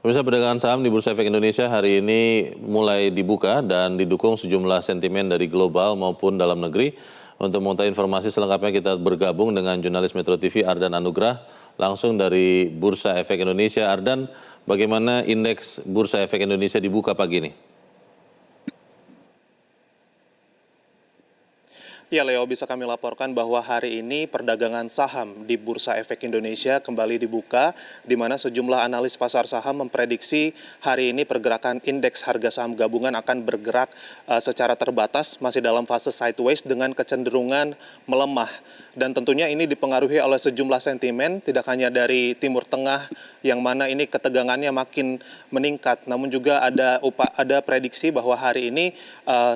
Pemirsa, perdagangan saham di Bursa Efek Indonesia hari ini mulai dibuka dan didukung sejumlah sentimen dari global maupun dalam negeri. Untuk mengetahui informasi selengkapnya kita bergabung dengan jurnalis Metro TV Ardan Anugrah langsung dari Bursa Efek Indonesia. Ardan, bagaimana indeks Bursa Efek Indonesia dibuka pagi ini? Ya Leo, bisa kami laporkan bahwa hari ini perdagangan saham di Bursa Efek Indonesia kembali dibuka, di mana sejumlah analis pasar saham memprediksi hari ini pergerakan indeks harga saham gabungan akan bergerak secara terbatas, masih dalam fase sideways dengan kecenderungan melemah. Dan tentunya ini dipengaruhi oleh sejumlah sentimen, tidak hanya dari Timur Tengah, yang mana ini ketegangannya makin meningkat, namun juga ada prediksi bahwa hari ini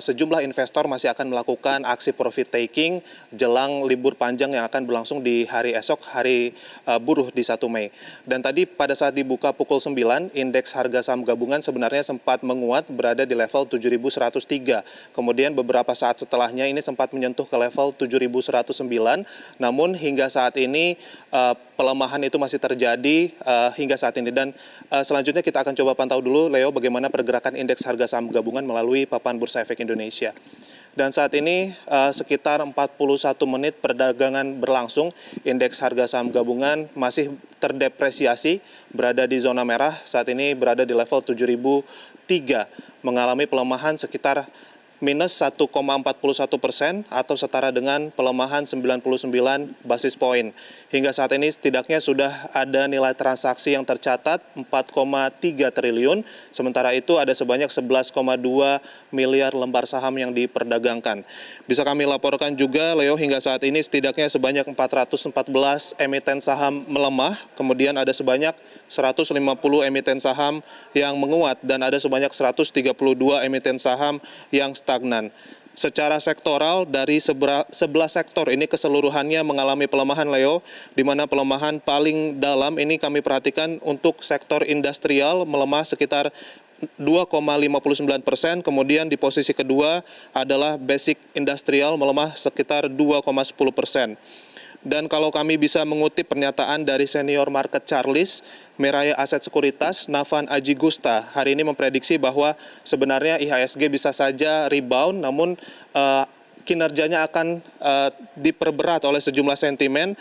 sejumlah investor masih akan melakukan aksi profit taking jelang libur panjang yang akan berlangsung di hari esok, hari buruh di 1 Mei. Dan tadi pada saat dibuka pukul 9, indeks harga saham gabungan sebenarnya sempat menguat berada di level 7.103. Kemudian beberapa saat setelahnya ini sempat menyentuh ke level 7.109. Namun hingga saat ini pelemahan itu masih terjadi hingga saat ini. Dan selanjutnya kita akan coba pantau dulu, Leo, bagaimana pergerakan indeks harga saham gabungan melalui papan Bursa Efek Indonesia. Dan saat ini sekitar 41 menit perdagangan berlangsung, indeks harga saham gabungan masih terdepresiasi, berada di zona merah, saat ini berada di level 7.003, mengalami pelemahan sekitar minus 1,41% atau setara dengan pelemahan 99 basis poin. Hingga saat ini setidaknya sudah ada nilai transaksi yang tercatat 4,3 triliun, sementara itu ada sebanyak 11,2 miliar lembar saham yang diperdagangkan. Bisa kami laporkan juga, Leo, hingga saat ini setidaknya sebanyak 414 emiten saham melemah, kemudian ada sebanyak 150 emiten saham yang menguat, dan ada sebanyak 132 emiten saham yang stagnan. Secara sektoral, dari 11 sektor ini keseluruhannya mengalami pelemahan, Leo, di mana pelemahan paling dalam ini kami perhatikan untuk sektor industrial melemah sekitar 2,59%, kemudian di posisi kedua adalah basic industrial melemah sekitar 2,10%. Dan kalau kami bisa mengutip pernyataan dari senior market Charlis, Meraya Aset Sekuritas, Navan Aji Gusta, hari ini memprediksi bahwa sebenarnya IHSG bisa saja rebound, namun kinerjanya akan diperberat oleh sejumlah sentimen.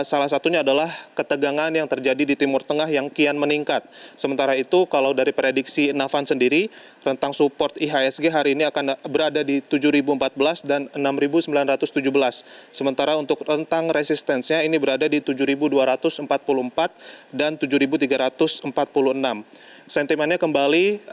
Salah satunya adalah ketegangan yang terjadi di Timur Tengah yang kian meningkat. Sementara itu, kalau dari prediksi Navan sendiri, rentang support IHSG hari ini akan berada di 7.014 dan 6.917. Sementara untuk rentang resistensinya ini berada di 7.244 dan 7.346. Sentimennya kembali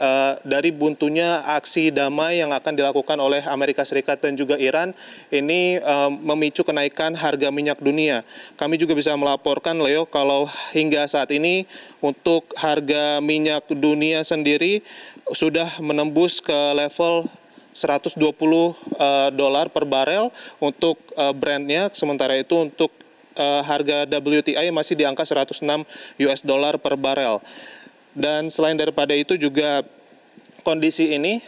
dari buntunya aksi damai yang akan dilakukan oleh Amerika Serikat dan juga Iran, ini memicu kenaikan harga minyak dunia. Kami juga bisa melaporkan, Leo, kalau hingga saat ini untuk harga minyak dunia sendiri sudah menembus ke level $120 per barel untuk Brent-nya, sementara itu untuk harga WTI masih di angka $106 per barel. Dan selain daripada itu juga kondisi ini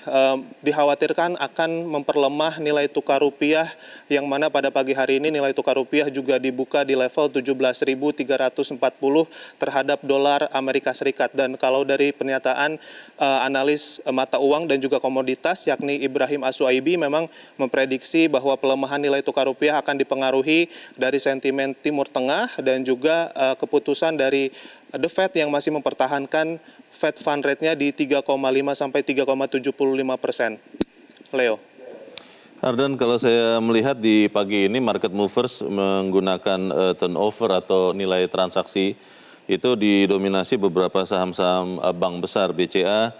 dikhawatirkan akan memperlemah nilai tukar rupiah, yang mana pada pagi hari ini nilai tukar rupiah juga dibuka di level 17.340 terhadap dolar Amerika Serikat. Dan kalau dari pernyataan analis mata uang dan juga komoditas, yakni Ibrahim Aswaibi, memang memprediksi bahwa pelemahan nilai tukar rupiah akan dipengaruhi dari sentimen Timur Tengah dan juga keputusan dari The Fed yang masih mempertahankan Fed Fund Rate-nya di 3,5 sampai 3,75%. Leo. Ardan, kalau saya melihat di pagi ini market movers menggunakan turnover atau nilai transaksi itu didominasi beberapa saham-saham bank besar. BCA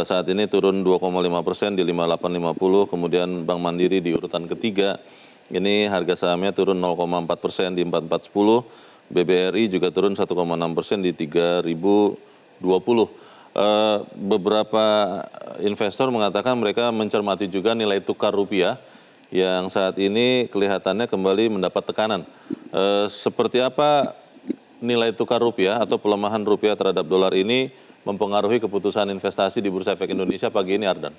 saat ini turun 2,5% di 5850, kemudian Bank Mandiri di urutan ketiga, ini harga sahamnya turun 0,4% di 4410. BBRI juga turun 1,6% di 3020. Beberapa investor mengatakan mereka mencermati juga nilai tukar rupiah yang saat ini kelihatannya kembali mendapat tekanan. Seperti apa nilai tukar rupiah atau pelemahan rupiah terhadap dolar ini mempengaruhi keputusan investasi di Bursa Efek Indonesia pagi ini, Ardan?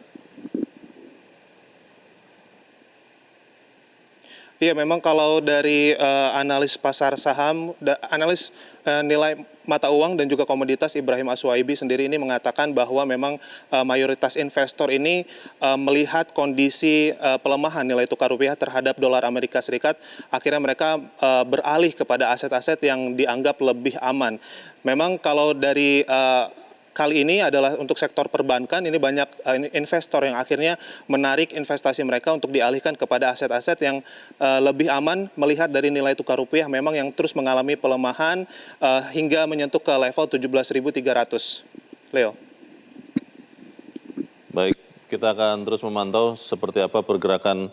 Iya, memang kalau dari analis pasar saham, analis nilai mata uang dan juga komoditas Ibrahim Aswaibi sendiri ini mengatakan bahwa memang mayoritas investor ini melihat kondisi pelemahan nilai tukar rupiah terhadap dolar Amerika Serikat, akhirnya mereka beralih kepada aset-aset yang dianggap lebih aman. Memang kalau dari kali ini adalah untuk sektor perbankan, ini banyak investor yang akhirnya menarik investasi mereka untuk dialihkan kepada aset-aset yang lebih aman, melihat dari nilai tukar rupiah memang yang terus mengalami pelemahan hingga menyentuh ke level 17.300. Leo. Baik, kita akan terus memantau seperti apa pergerakan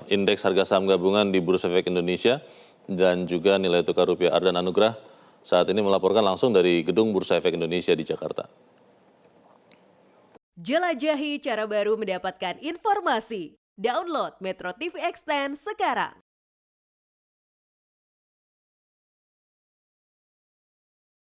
indeks harga saham gabungan di Bursa Efek Indonesia dan juga nilai tukar rupiah. Ardan Anugrah saat ini melaporkan langsung dari Gedung Bursa Efek Indonesia di Jakarta. Jelajahi cara baru mendapatkan informasi. Download Metro TV Extend sekarang.